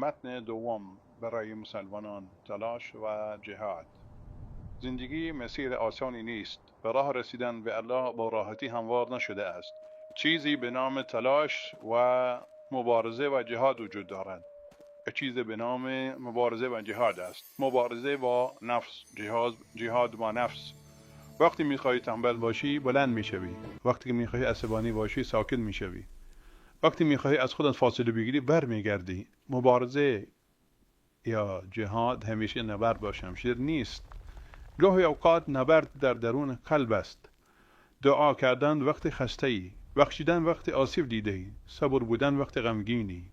متن دوم برای مسلمانان تلاش و جهاد. زندگی مسیر آسانی نیست. به راه رسیدن به الله با راحتی هموار نشده است. چیزی به نام تلاش و مبارزه و جهاد وجود دارد. چیزی به نام مبارزه و جهاد است. مبارزه با نفس، جهاد با نفس. وقتی میخواهی تنبل باشی بلند میشوی. وقتی میخواهی عصبانی باشی ساکت میشوی. وقتی میخواهی از خودت فاصله بگیری برمیگردی. مبارزه یا جهاد همیشه نبرد با شمشیر نیست. گاهی اوقات نبرد در درون قلب است. دعا کردن وقت خسته ای، بخشیدن وقت آسیب دیده ای، صبر بودن وقت غمگینی.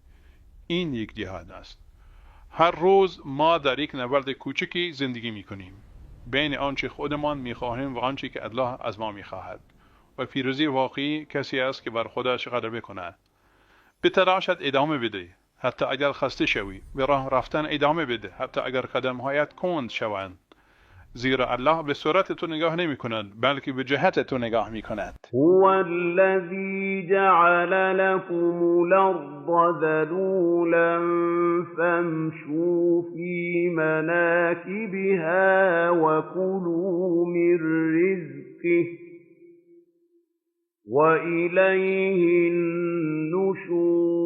این یک جهاد است. هر روز ما در یک نبرد کوچکی زندگی میکنیم بین آنچه خودمان میخواهیم و آنچه که الله از ما میخواهد. و پیروزی واقعی کسی است که بر خودش غلبه کند. به تلاشت ادامه بده حتی اگر خسته شوی. به راه رفتن ادامه بده حتی اگر قدمهایت کند شوند. زیرا الله به صورت تو نگاه نمی کند بلکه به جهت تو نگاه می کند. هو الذي جعل لكم الأرض ذلولا فامشوا في مناكبها وكلوا من رزقه وإليه النشور